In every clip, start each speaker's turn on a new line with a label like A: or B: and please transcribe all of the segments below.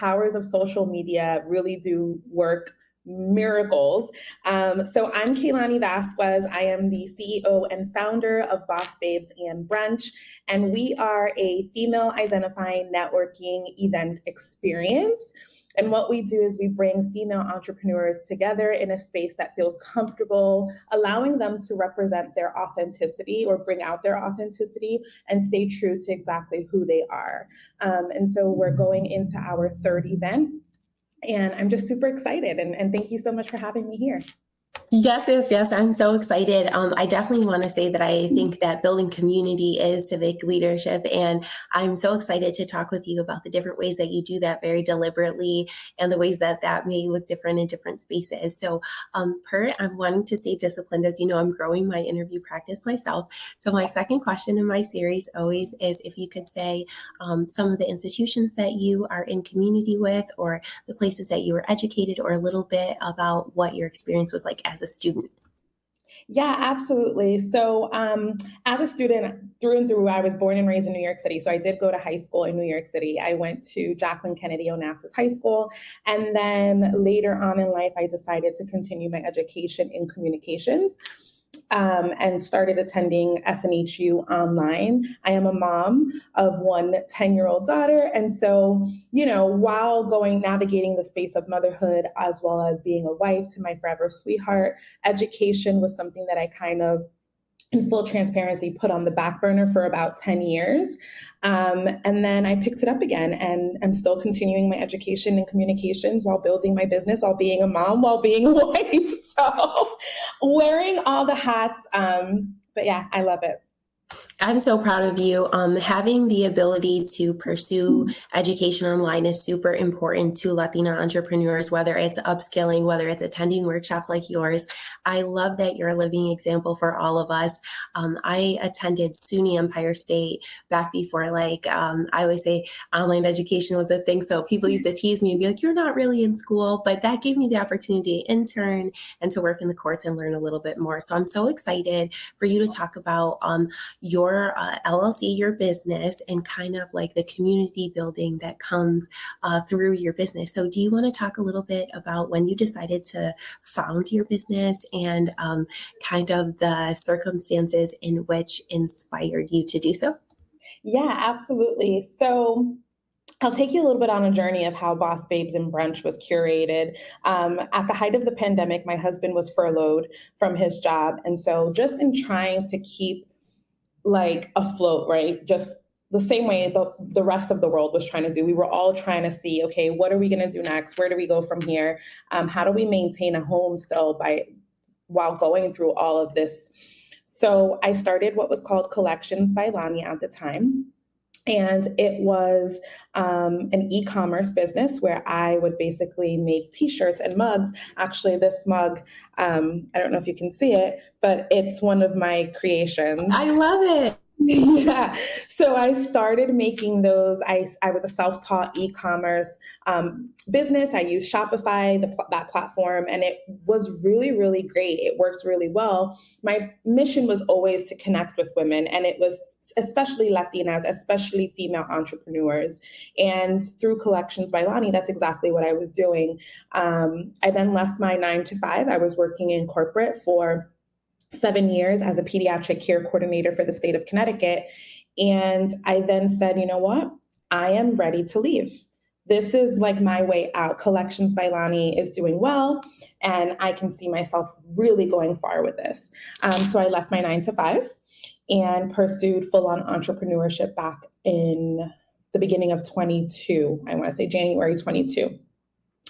A: powers of social media really do work miracles. So I'm Kaylani Vasquez. I am the CEO and founder of Boss Babes and Brunch, and we are a female identifying networking event experience. And what we do is we bring female entrepreneurs together in a space that feels comfortable, allowing them to represent their authenticity or bring out their authenticity and stay true to exactly who they are. And so we're going into our third event. And I'm just super excited. And thank you so much for having me here.
B: Yes. I'm so excited. I definitely want to say that I think that building community is civic leadership. And I'm so excited to talk with you about the different ways that you do that very deliberately and the ways that that may look different in different spaces. So I'm wanting to stay disciplined. As you know, I'm growing my interview practice myself. So my second question in my series always is if you could say some of the institutions that you are in community with, or the places that you were educated, or a little bit about what your experience was like as a student.
A: Yeah, absolutely. So as a student through and through, I was born and raised in New York City. So I did go to high school in New York City. I went to Jacqueline Kennedy Onassis High School. And then later on in life, I decided to continue my education in communications. And started attending SNHU online. I am a mom of one 10-year-old daughter. And so, while navigating the space of motherhood, as well as being a wife to my forever sweetheart, education was something that I kind of, in full transparency, put on the back burner for about 10 years. And then I picked it up again, and I'm still continuing my education in communications while building my business, while being a mom, while being a wife. So wearing all the hats. But yeah, I love it.
B: I'm so proud of you. Having the ability to pursue education online is super important to Latina entrepreneurs, whether it's upskilling, whether it's attending workshops like yours. I love that you're a living example for all of us. I attended SUNY Empire State back before, I always say online education was a thing. So people used to tease me and be like, you're not really in school, but that gave me the opportunity to intern and to work in the courts and learn a little bit more. So I'm so excited for you to talk about your LLC, your business, and kind of like the community building that comes through your business. So do you want to talk a little bit about when you decided to found your business and kind of the circumstances in which inspired you to do so?
A: Yeah, absolutely. So I'll take you a little bit on a journey of how Boss Babes and Brunch was curated. At the height of the pandemic, my husband was furloughed from his job. And so just in trying to keep afloat, right? Just the same way the rest of the world was trying to do. We were all trying to see, okay, what are we going to do next? Where do we go from here? How do we maintain a home still while going through all of this? So I started what was called Collections by Lani at the time. And it was an e-commerce business where I would basically make t-shirts and mugs. Actually, this mug, I don't know if you can see it, but it's one of my creations.
B: I love it.
A: Yeah. So I started making those. I was a self-taught e-commerce business. I used Shopify, that platform, and it was really, really great. It worked really well. My mission was always to connect with women, and it was especially Latinas, especially female entrepreneurs. And through Collections by Lani, that's exactly what I was doing. I then left my 9-to-5. I was working in corporate for 7 years as a pediatric care coordinator for the state of Connecticut. And I then said, you know what? I am ready to leave. This is my way out. Collections by Lani is doing well, and I can see myself really going far with this. So I left my 9-to-5 and pursued full-on entrepreneurship back in the beginning of 22. I want to say January 22.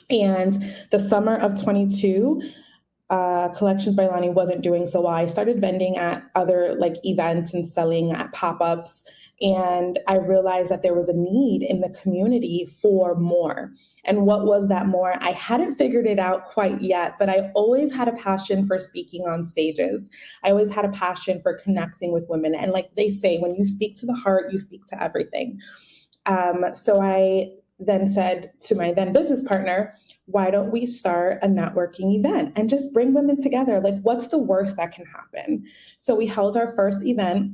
A: And the summer of 22, Collections by Lani wasn't doing so well. I started vending at other events and selling at pop-ups. And I realized that there was a need in the community for more. And what was that more? I hadn't figured it out quite yet, but I always had a passion for speaking on stages. I always had a passion for connecting with women. And like they say, when you speak to the heart, you speak to everything. So I then said to my then business partner, why don't we start a networking event and just bring women together? What's the worst that can happen? So we held our first event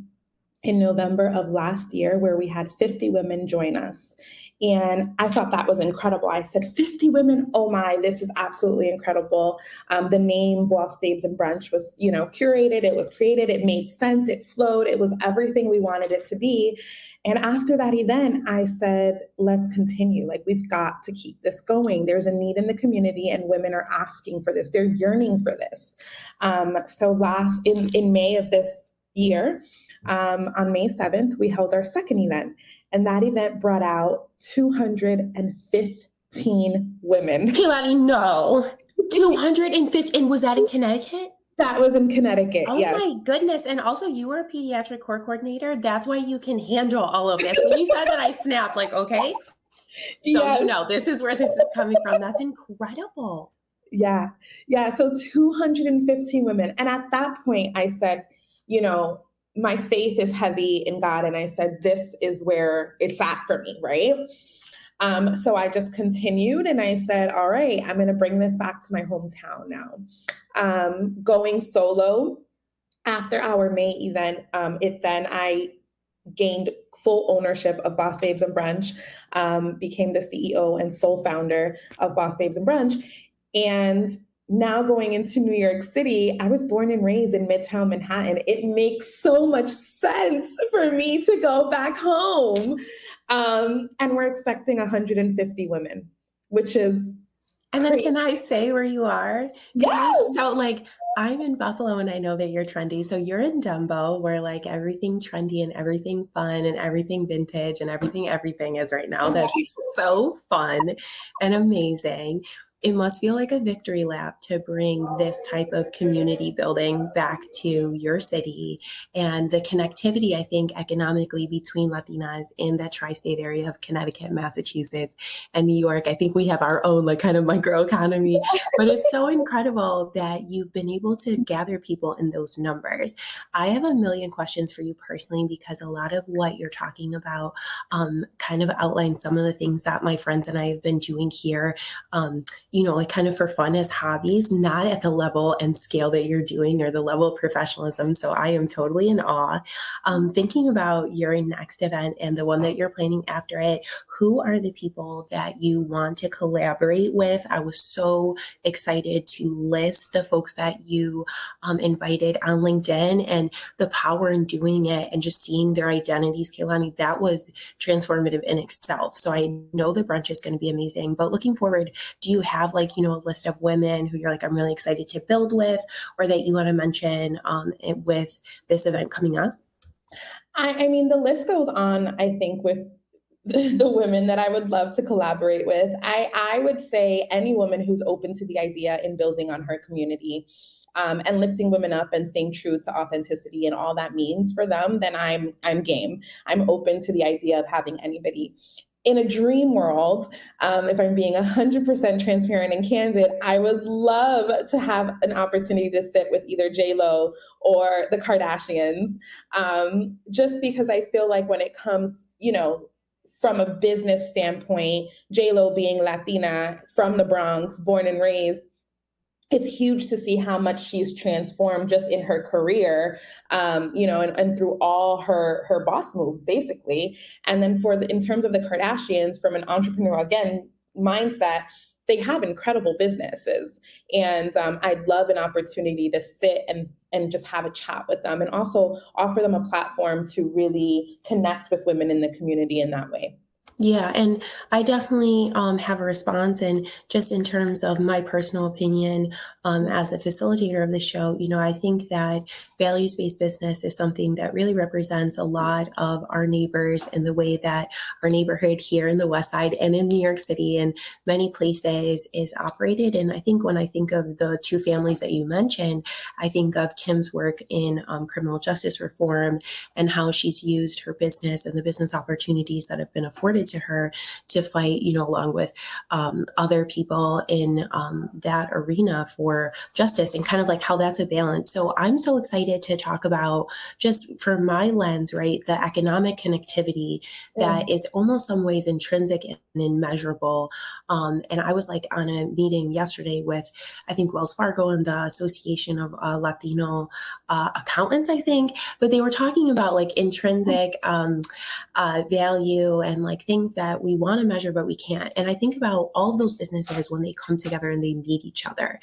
A: in November of last year, where we had 50 women join us. And I thought that was incredible. I said, 50 women. Oh my, this is absolutely incredible. The name Boss Babes and Brunch was, curated. It was created. It made sense. It flowed. It was everything we wanted it to be. And after that event, I said, let's continue. Like, we've got to keep this going. There's a need in the community and women are asking for this. They're yearning for this. So in May of this year, on May 7th, we held our second event. And that event brought out 215 women.
B: Kehlani, no. 215. And was that in Connecticut?
A: That was in Connecticut.
B: Oh,
A: yes.
B: My goodness. And also, you were a pediatric core coordinator. That's why you can handle all of this. When you said that, I snapped like, okay. So,
A: Yes.
B: this is where this is coming from. That's incredible.
A: Yeah. Yeah. So 215 women. And at that point, I said, my faith is heavy in God. And I said, this is where it's at for me. Right. So I just continued and I said, all right, I'm going to bring this back to my hometown now. Going solo after our May event, I gained full ownership of Boss Babes and Brunch, became the CEO and sole founder of Boss Babes and Brunch. And now going into New York City, I was born and raised in Midtown Manhattan. It makes so much sense for me to go back home. And we're expecting 150 women, which is
B: And then can I say where you are?
A: Yes.
B: So I'm in Buffalo and I know that you're trendy. So you're in Dumbo where everything trendy and everything fun and everything vintage and everything is right now. That's so fun and amazing. It must feel like a victory lap to bring this type of community building back to your city and the connectivity, I think, economically between Latinas in that tri-state area of Connecticut, Massachusetts, and New York. I think we have our own kind of microeconomy, but it's so incredible that you've been able to gather people in those numbers. I have a million questions for you personally, because a lot of what you're talking about kind of outlines some of the things that my friends and I have been doing here, kind of for fun as hobbies, not at the level and scale that you're doing or the level of professionalism. So I am totally in awe. Thinking about your next event and the one that you're planning after it, who are the people that you want to collaborate with? I was so excited to list the folks that you invited on LinkedIn and the power in doing it and just seeing their identities. Kehlani, that was transformative in itself. So I know the brunch is going to be amazing, but looking forward, do you have a list of women who you're I'm really excited to build with, or that you want to mention with this event coming up?
A: I mean, the list goes on, I think, with the women that I would love to collaborate with. I would say any woman who's open to the idea in building on her community and lifting women up and staying true to authenticity and all that means for them, then I'm game. I'm open to the idea of having anybody. In a dream world, if I'm being 100% transparent and candid, I would love to have an opportunity to sit with either J-Lo or the Kardashians, just because I feel like when it comes, from a business standpoint, J-Lo being Latina from the Bronx, born and raised, it's huge to see how much she's transformed just in her career, and through all her boss moves, basically. And then in terms of the Kardashians, from an entrepreneurial, again, mindset, they have incredible businesses. And I'd love an opportunity to sit and just have a chat with them and also offer them a platform to really connect with women in the community in that way.
B: Yeah, and I definitely have a response. And just in terms of my personal opinion as the facilitator of the show, I think that values-based business is something that really represents a lot of our neighbors and the way that our neighborhood here in the West Side and in New York City and many places is operated. And I think when I think of the two families that you mentioned, I think of Kim's work in criminal justice reform and how she's used her business and the business opportunities that have been afforded to her to fight, along with other people in that arena for justice, and kind of how that's a balance. So I'm so excited to talk about, just for my lens, right, the economic connectivity that is almost some ways intrinsic and immeasurable. And I was on a meeting yesterday with, I think, Wells Fargo and the Association of Latino Accountants, I think, but they were talking about intrinsic value and things that we want to measure, but we can't. And I think about all of those businesses when they come together and they meet each other.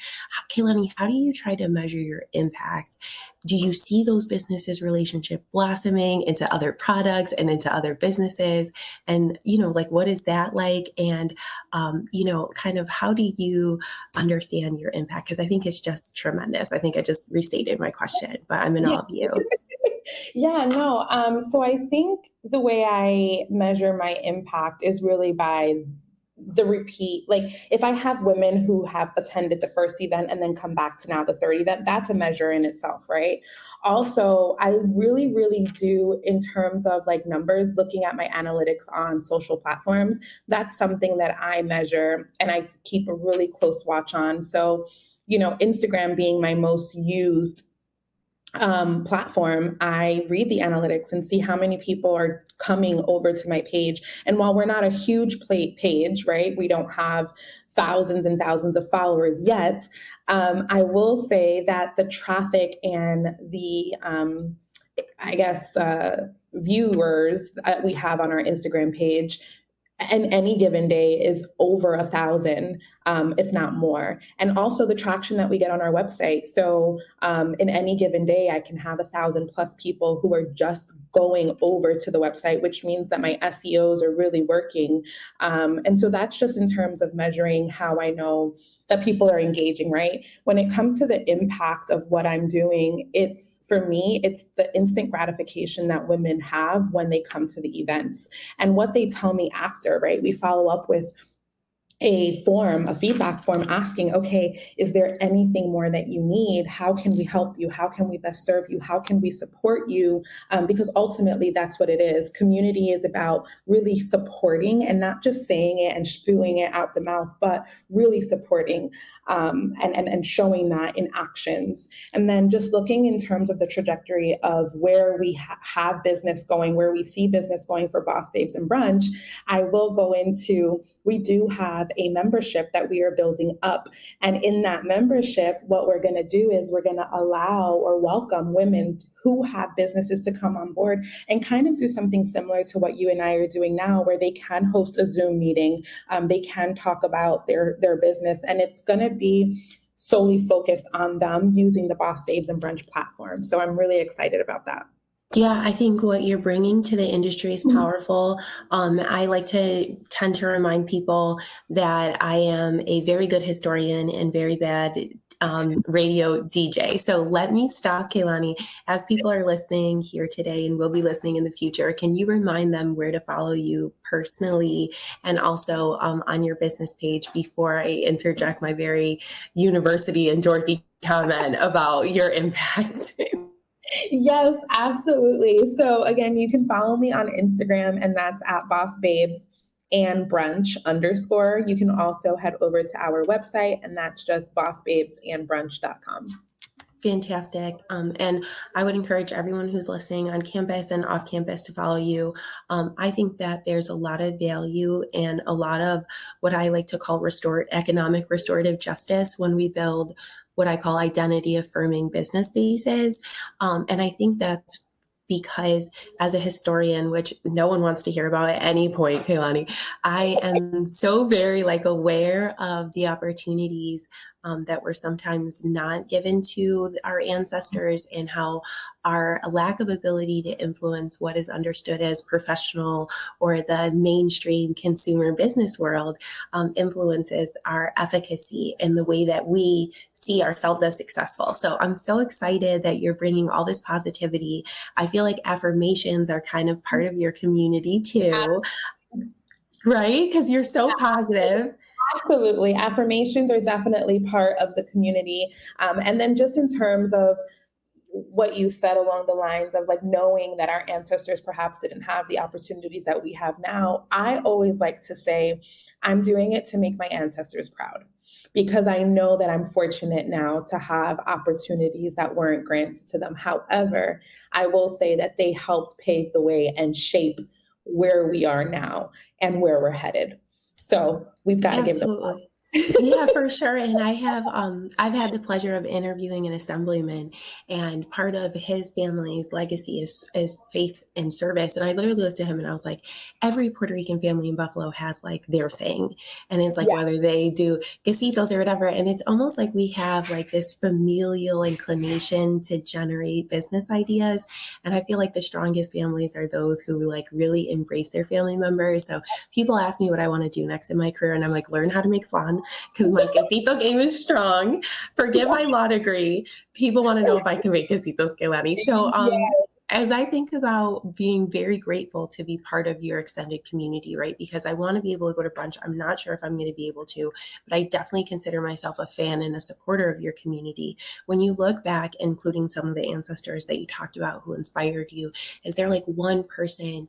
B: Kaylani, how do you try to measure your impact? Do you see those businesses' relationship blossoming into other products and into other businesses? And, like, what is that like? And, kind of how do you understand your impact? Because I think it's just tremendous. I think I just restated my question, but I'm in awe of you.
A: Yeah, no. So I think the way I measure my impact is really by the repeat. Like if I have women who have attended the first event and then come back to now the third event, that's a measure in itself, right? Also, I really, really do in terms of like numbers, looking at my analytics on social platforms. That's something that I measure and I keep a really close watch on. So, Instagram being my most used platform, I read the analytics and see how many people are coming over to my page. And while we're not a huge page, right, we don't have thousands and thousands of followers yet, I will say that the traffic and the, viewers that we have on our Instagram page and any given day is over 1,000, if not more. And also the traction that we get on our website. So in any given day, I can have 1,000 plus people who are just going over to the website, which means that my SEOs are really working. And so that's just in terms of measuring how I know that people are engaging, right? When it comes to the impact of what I'm doing, for me, it's the instant gratification that women have when they come to the events and what they tell me after, right? We follow up with a feedback form asking, okay, is there anything more that you need? How can we help you? How can we best serve you? How can we support you? Because ultimately that's what it is. Community is about really supporting and not just saying it and spewing it out the mouth, but really supporting and showing that in actions. And then just looking in terms of the trajectory of where we have business going, where we see business going for Boss Babes and Brunch, I will go into, we do have a membership that we are building up. And in that membership, what we're going to do is we're going to allow or welcome women who have businesses to come on board and kind of do something similar to what you and I are doing now, where they can host a Zoom meeting. They can talk about their business, and it's going to be solely focused on them using the Boss Babes and Brunch platform. So I'm really excited about that.
B: Yeah, I think what you're bringing to the industry is powerful. I like to tend to remind people that I am a very good historian and very bad radio DJ. So let me stop, Kaylani. As people are listening here today and will be listening in the future, can you remind them where to follow you personally and also on your business page before I interject my very university and dorky comment about your impact?
A: Yes, absolutely. So again, you can follow me on Instagram, and that's at Boss Babes and Brunch _. You can also head over to our website, and that's just bossbabesandbrunch.com.
B: Fantastic. And I would encourage everyone who's listening on campus and off campus to follow you. I think that there's a lot of value and a lot of what I like to call economic restorative justice when we build what I call identity affirming business spaces. And I think that's because as a historian, which no one wants to hear about at any point, Kaylani, I am so very aware of the opportunities that were sometimes not given to our ancestors and how our lack of ability to influence what is understood as professional or the mainstream consumer business world influences our efficacy in the way that we see ourselves as successful. So I'm so excited that you're bringing all this positivity. I feel like affirmations are kind of part of your community too, right? Because you're so positive.
A: Absolutely. Affirmations are definitely part of the community. And then just in terms of what you said along the lines of knowing that our ancestors perhaps didn't have the opportunities that we have now, I always like to say, I'm doing it to make my ancestors proud, because I know that I'm fortunate now to have opportunities that weren't granted to them. However, I will say that they helped pave the way and shape where we are now and where we're headed. So we've got to give them.
B: Yeah, for sure. And I've had the pleasure of interviewing an assemblyman, and part of his family's legacy is faith and service. And I literally looked at him and I was like, every Puerto Rican family in Buffalo has like their thing. And it's like
A: Yeah.
B: whether they do quesitos or whatever. And it's almost like we have like this familial inclination to generate business ideas. And I feel like the strongest families are those who like really embrace their family members. So people ask me what I want to do next in my career, and I'm like, learn how to make flan, because my quesito game is strong. Forget my law degree. People want to know if I can make quesitos Kehlani. So
A: Yeah.
B: as I think about being very grateful to be part of your extended community, right? Because I want to be able to go to brunch. I'm not sure if I'm going to be able to, but I definitely consider myself a fan and a supporter of your community. When you look back, including some of the ancestors that you talked about who inspired you, is there like one person,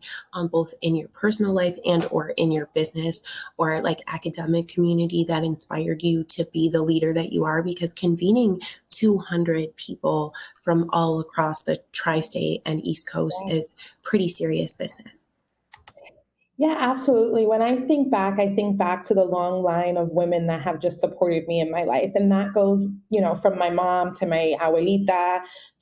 B: both in your personal life and or in your business or like academic community, that inspired you to be the leader that you are? Because convening 200 people from all across the tri-state and East Coast is pretty serious business.
A: Yeah, absolutely. When I think back to the long line of women that have just supported me in my life. And that goes, from my mom to my abuelita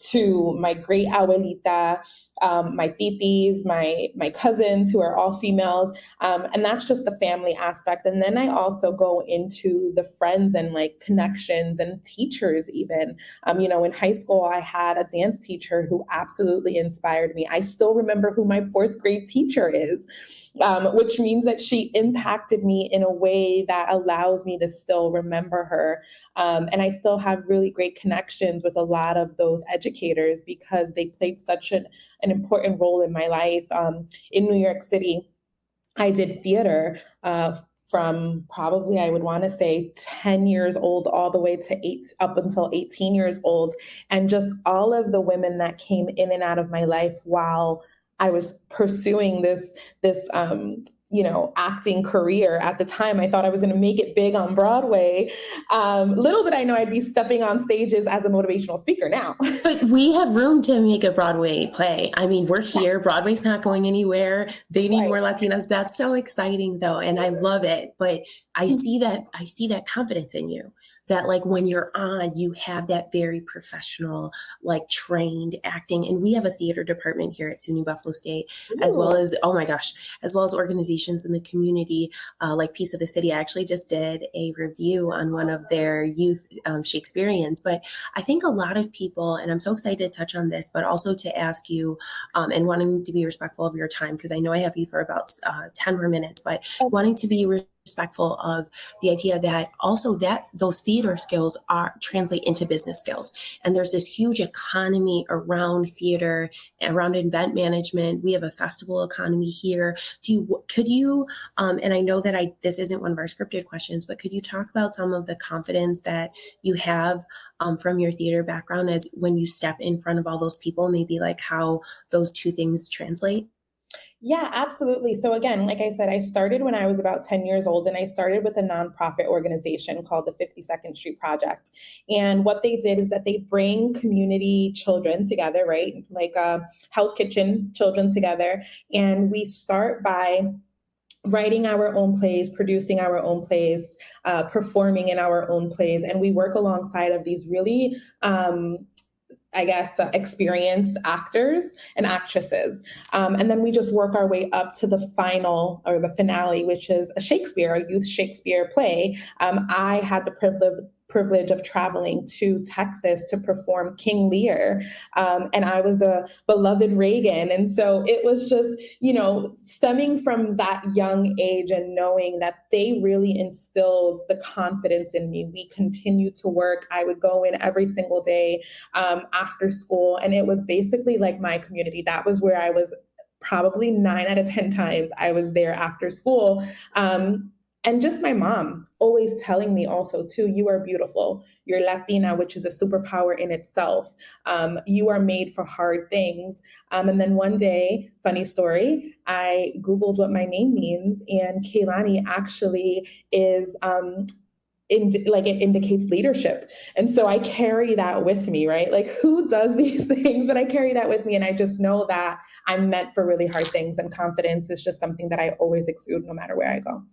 A: to my great abuelita, my titis, my cousins who are all females. And that's just the family aspect. And then I also go into the friends and like connections and teachers even. In high school, I had a dance teacher who absolutely inspired me. I still remember who my fourth grade teacher is. Which means that she impacted me in a way that allows me to still remember her. And I still have really great connections with a lot of those educators because they played such an important role in my life. In New York City, I did theater from probably, I would want to say 10 years old all the way to up until 18 years old. And just all of the women that came in and out of my life while I was pursuing this acting career. At the time, I thought I was going to make it big on Broadway. Little did I know I'd be stepping on stages as a motivational speaker now.
B: But we have room to make a Broadway play. I mean, we're here. Broadway's not going anywhere. They need more Latinas. That's so exciting, though, and I love it. But I see that confidence in you. That like when you're on, you have that very professional, like trained acting. And we have a theater department here at SUNY Buffalo State, as well as, oh my gosh, as well as organizations in the community, like Piece of the City. I actually just did a review on one of their youth Shakespeareans. But I think a lot of people, and I'm so excited to touch on this, but also to ask you and wanting to be respectful of your time, because I know I have you for about 10 more minutes, but wanting to be respectful of the idea that also that those theater skills translate into business skills. And there's this huge economy around theater, around event management. We have a festival economy here. Could you, and I know that this isn't one of our scripted questions, but could you talk about some of the confidence that you have from your theater background as when you step in front of all those people, maybe like how those two things translate?
A: Yeah, absolutely. So again, like I said, I started when I was about 10 years old, and I started with a nonprofit organization called the 52nd Street Project. And what they did is that they bring community children together, right? Like Hell's Kitchen children together. And we start by writing our own plays, producing our own plays, performing in our own plays. And we work alongside of these really experienced actors and actresses. And then we just work our way up to the final or the finale, which is a youth Shakespeare play. I had the privilege of traveling to Texas to perform King Lear. And I was the beloved Reagan. And so it was just, stemming from that young age and knowing that they really instilled the confidence in me. We continued to work. I would go in every single day after school. And it was basically like my community. That was where I was probably 9 out of 10 times I was there after school. And just my mom always telling me also too, you are beautiful. You're Latina, which is a superpower in itself. You are made for hard things. And then one day, funny story, I Googled what my name means, and Kehlani actually is it indicates leadership. And so I carry that with me, right? Like who does these things? But I carry that with me. And I just know that I'm meant for really hard things, and confidence is just something that I always exude no matter where I go.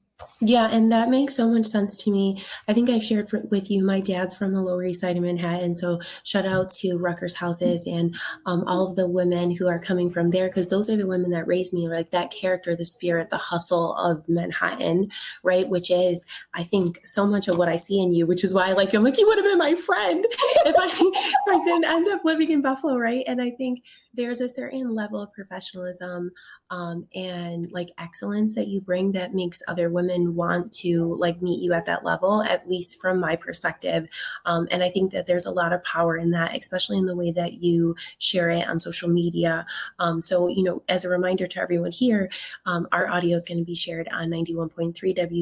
B: Yeah, and that makes so much sense to me. I think I've shared with you, my dad's from the Lower East Side of Manhattan. So shout out to Rutgers Houses and all of the women who are coming from there, because those are the women that raised me, like that character, the spirit, the hustle of Manhattan, right? Which is, I think, so much of what I see in you, which is why I'm like, you would have been my friend if I didn't end up living in Buffalo, right? And I think there's a certain level of professionalism and like excellence that you bring that makes other women want to like meet you at that level, at least from my perspective. And I think that there's a lot of power in that, especially in the way that you share it on social media. So, as a reminder to everyone here, our audio is going to be shared on 91.3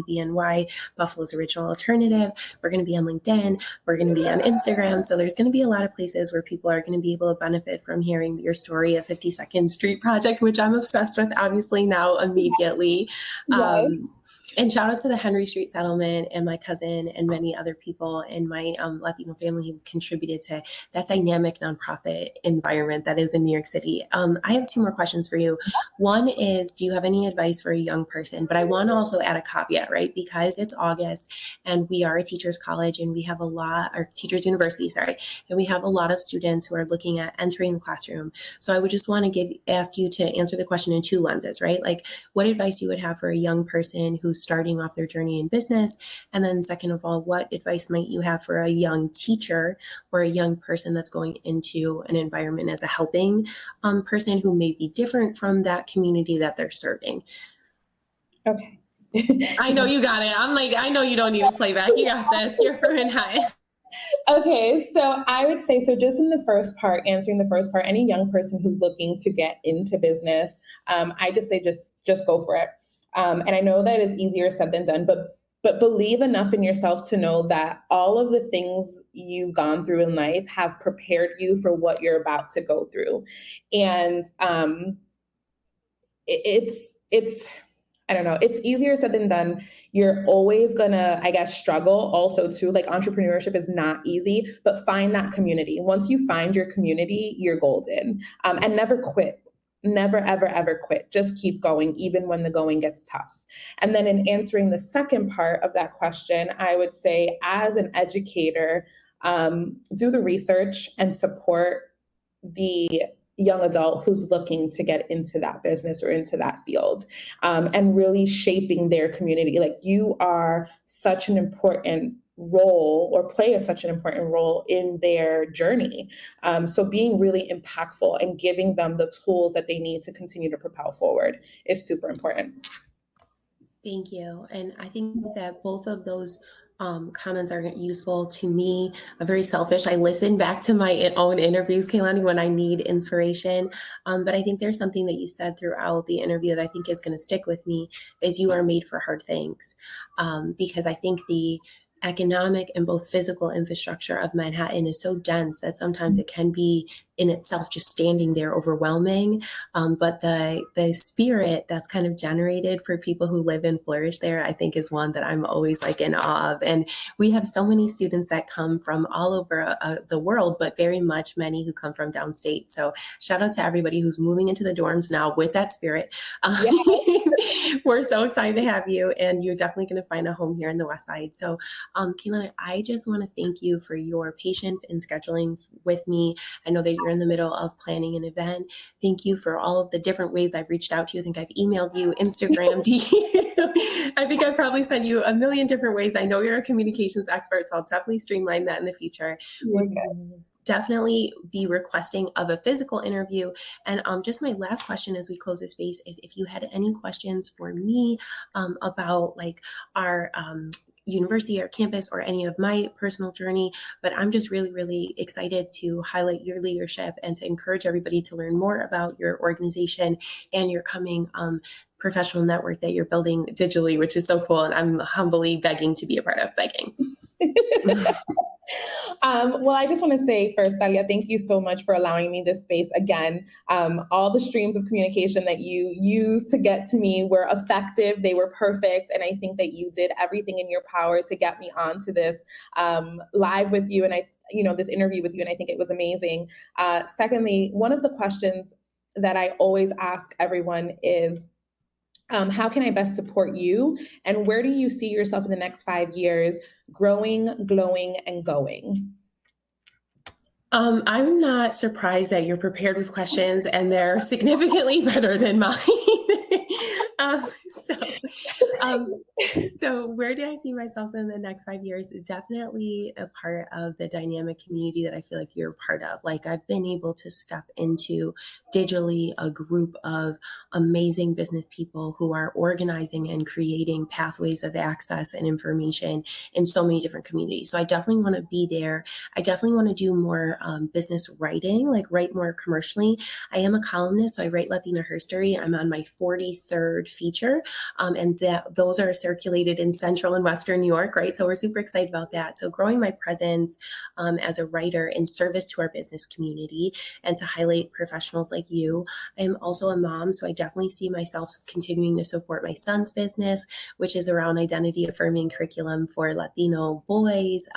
B: WBNY, Buffalo's original alternative. We're going to be on LinkedIn. We're going to be on Instagram. So there's going to be a lot of places where people are going to be able to benefit from hearing your story of 52nd Street Project, which I'm obsessed with, obviously, now immediately.
A: Yes.
B: And shout out to the Henry Street Settlement and my cousin and many other people in my Latino family who contributed to that dynamic nonprofit environment that is in New York City. I have two more questions for you. One is, do you have any advice for a young person? But I want to also add a caveat, right? Because it's August and we are a teacher's college and we have or teacher's university, sorry, and we have a lot of students who are looking at entering the classroom. So I would just want to ask you to answer the question in two lenses, right? Like, what advice you would have for a young person who's starting off their journey in business? And then second of all, what advice might you have for a young teacher or a young person that's going into an environment as a helping person who may be different from that community that they're serving?
A: Okay.
B: I know you got it. I'm like, I know you don't need a playback. You got this. You're from Manhattan.
A: Okay, so I would say, so just in the first part, answering the first part, any young person who's looking to get into business, I just say just go for it. And I know that is easier said than done, but believe enough in yourself to know that all of the things you've gone through in life have prepared you for what you're about to go through. And it's I don't know, it's easier said than done. You're always gonna, I guess, struggle also too. Like entrepreneurship is not easy, but find that community. Once you find your community, you're golden. And never quit. Never, ever, ever quit. Just keep going, even when the going gets tough. And then in answering the second part of that question, I would say as an educator, do the research and support the young adult who's looking to get into that business or into that field, and really shaping their community. Like you are such an important role or play such an important role in their journey. So being really impactful and giving them the tools that they need to continue to propel forward is super important.
B: Thank you. And I think that both of those comments are useful to me. I'm very selfish. I listen back to my own interviews, Kaylani, when I need inspiration. But I think there's something that you said throughout the interview that I think is going to stick with me is you are made for hard things. Because I think the economic and both physical infrastructure of Manhattan is so dense that sometimes it can be in itself just standing there overwhelming. But the spirit that's kind of generated for people who live and flourish there, I think is one that I'm always like in awe of. And we have so many students that come from all over the world, but very much many who come from downstate. So shout out to everybody who's moving into the dorms now with that spirit. We're so excited to have you, and you're definitely going to find a home here in the West Side. So Kaylani, I just want to thank you for your patience in scheduling with me. I know that you're in the middle of planning an event. Thank you for all of the different ways I've reached out to you. I think I've emailed you, Instagrammed you. I think I probably sent you a million different ways. I know you're a communications expert, so I'll definitely streamline that in the future. Definitely be requesting of a physical interview. And just my last question as we close this space is if you had any questions for me about like our university or campus or any of my personal journey, but I'm just really, really excited to highlight your leadership and to encourage everybody to learn more about your organization and your coming professional network that you're building digitally, which is so cool. And I'm humbly begging to be a part of begging.
A: Well, I just want to say first, Talia, thank you so much for allowing me this space again. All the streams of communication that you used to get to me were effective. They were perfect. And I think that you did everything in your power to get me onto this live with you. And this interview with you. And I think it was amazing. Secondly, one of the questions that I always ask everyone is, How can I best support you? And where do you see yourself in the next 5 years growing, glowing, and going?
B: I'm not surprised that you're prepared with questions and they're significantly better than mine. um, so, um, so where do I see myself in the next 5 years? Definitely a part of the dynamic community that I feel like you're a part of. Like I've been able to step into digitally a group of amazing business people who are organizing and creating pathways of access and information in so many different communities. So I definitely want to be there. I definitely want to do more business writing, like write more commercially. I am a columnist, so I write Latina history. I'm on my 43rd feature, and those are circulated in Central and Western New York, right? So we're super excited about that. So growing my presence as a writer in service to our business community and to highlight professionals like you. I am also a mom, so I definitely see myself continuing to support my son's business, which is around identity affirming curriculum for Latino boys.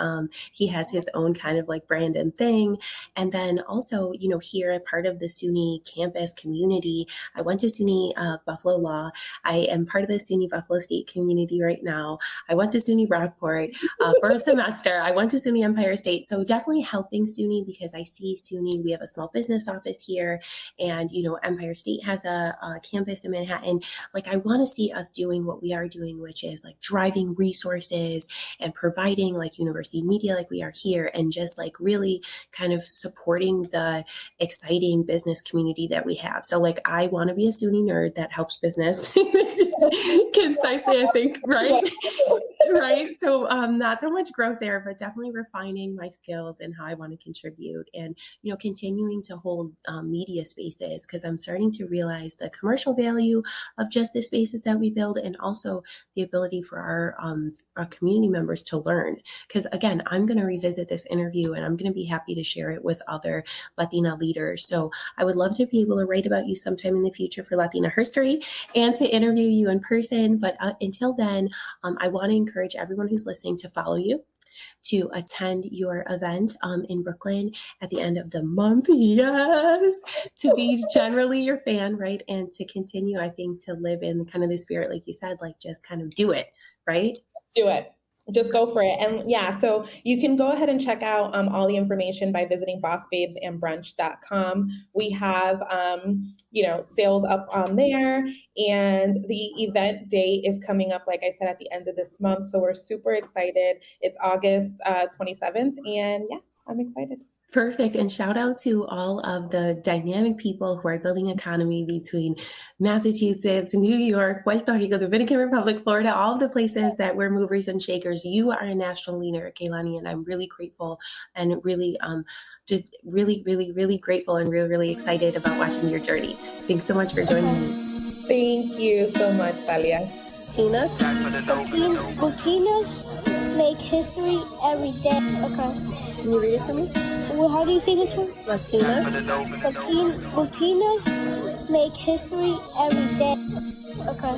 B: He has his own kind of like brand and thing. And then also, here, a part of the SUNY campus community, I went to SUNY Buffalo Law. I am part of the SUNY Buffalo State community right now. I went to SUNY Brockport for a semester. I went to SUNY Empire State. So definitely helping SUNY because I see SUNY, we have a small business office here, and, Empire State has a campus in Manhattan. Like I want to see us doing what we are doing, which is like driving resources and providing like university media like we are here, and just like really kind of supporting the exciting business community that we have. So like I want to be a SUNY nerd that helps business. Just concisely, I think, right? Right. So not so much growth there, but definitely refining my skills and how I want to contribute, and continuing to hold media spaces, because I'm starting to realize the commercial value of just the spaces that we build, and also the ability for our community members to learn. Because again, I'm going to revisit this interview and I'm going to be happy to share it with other Latina leaders. So I would love to be able to write about you sometime in the future for Latina history and to interview you in person. But until then, I want to encourage everyone who's listening to follow you, to attend your event in Brooklyn at the end of the month. Yes, to be generally your fan, right? And to continue, I think, to live in kind of the spirit, like you said, like just kind of do it, right?
A: Do it. Just go for it. And yeah, so you can go ahead and check out all the information by visiting bossbabesbrunch.com. We have, sales up on there, and the event date is coming up, like I said, at the end of this month. So we're super excited. It's August 27th. And yeah, I'm excited.
B: Perfect. And shout out to all of the dynamic people who are building economy between Massachusetts, New York, Puerto Rico, Dominican Republic, Florida, all of the places that we're movers and shakers. You are a national leader, Kaylani, and I'm really grateful and really just really, really, really grateful and really, really excited about watching your journey. Thanks so much for joining me.
A: Thank you so much, Talia.
C: Latinas make history every day. Okay.
B: Can you read it for me?
C: Well, how do you say this one?
B: Latinas.
C: Latinas make history every day. Okay.